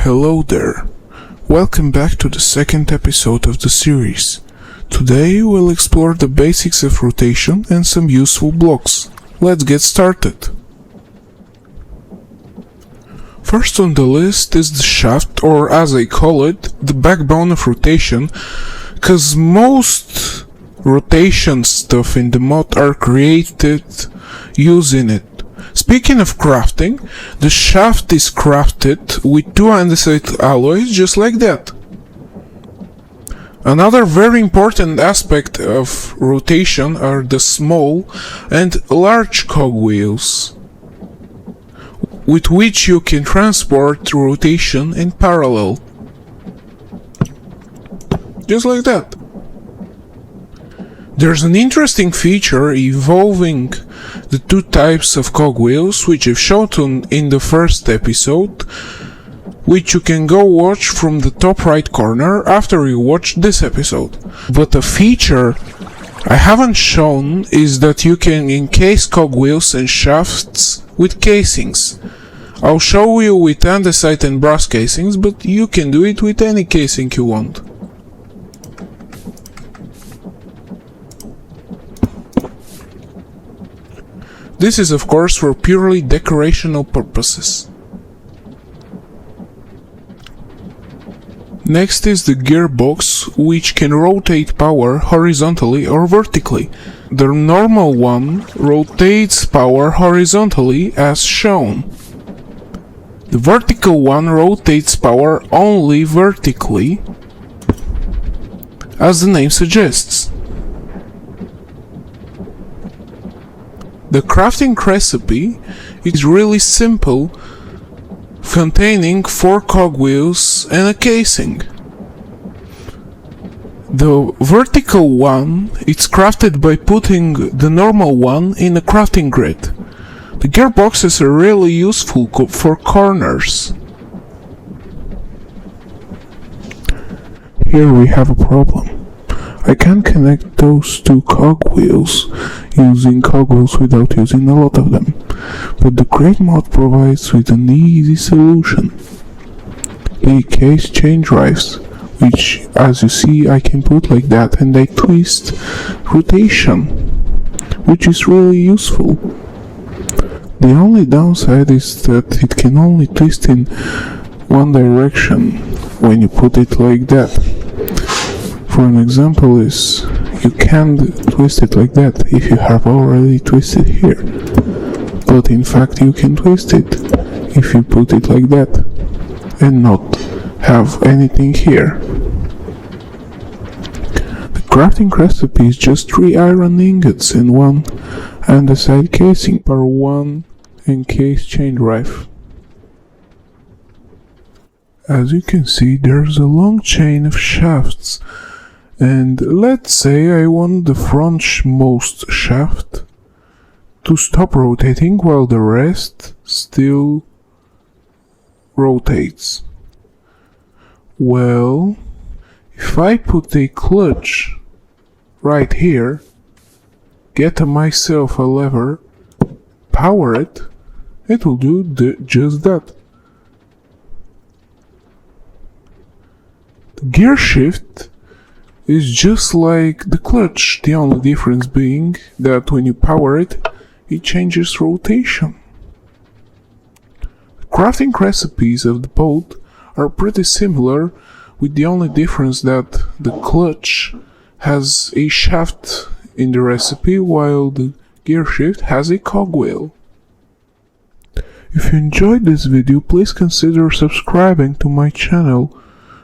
Hello there. Welcome back to the second episode of the series. Today we'll explore the basics of rotation and some useful blocks. Let's get started. First on the list is the shaft, or as I call it, the backbone of rotation, cause most rotation stuff in the mod are created using it. Speaking of crafting, the shaft is crafted with two andesite alloys just like that. Another very important aspect of rotation are the small and large cogwheels, with which you can transport rotation in parallel. Just like that. There's an interesting feature involving the two types of cogwheels, which I've shown in the first episode, which you can go watch from the top right corner after you watch this episode. But a feature I haven't shown is that you can encase cogwheels and shafts with casings. I'll show you with andesite and brass casings, but you can do it with any casing you want. This is of course for purely decorational purposes. Next is the gearbox, which can rotate power horizontally or vertically. The normal one rotates power horizontally as shown. The vertical one rotates power only vertically, as the name suggests. The crafting recipe is really simple, containing 4 cogwheels and a casing. The vertical one is crafted by putting the normal one in a crafting grid. The gearboxes are really useful for corners. Here we have a problem. I can connect those two cogwheels using cogwheels without using a lot of them, but the Create mod provides with an easy solution. The case chain drives, which as you see I can put like that, and they twist rotation, which is really useful. The only downside is that it can only twist in one direction when you put it like that. For an example is, you can't twist it like that if you have already twisted here, but in fact you can twist it if you put it like that and not have anything here. The crafting recipe is just 3 iron ingots and 1 andesite casing per 1 encased chain drive. As you can see, there's a long chain of shafts. And let's say I want the frontmost shaft to stop rotating while the rest still rotates. Well, if I put a clutch right here, get myself a lever, power it, it will do just that. The gear shift is just like the clutch, the only difference being that when you power it, it changes rotation. The crafting recipes of the boat are pretty similar, with the only difference that the clutch has a shaft in the recipe while the gear shift has a cogwheel. If you enjoyed this video, please consider subscribing to my channel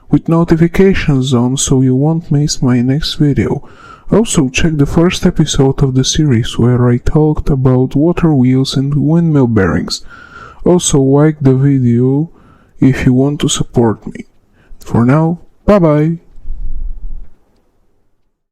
with notifications on so you won't miss my next video. Also check the first episode of the series where I talked about water wheels and windmill bearings. Also like the video if you want to support me. For now, bye bye!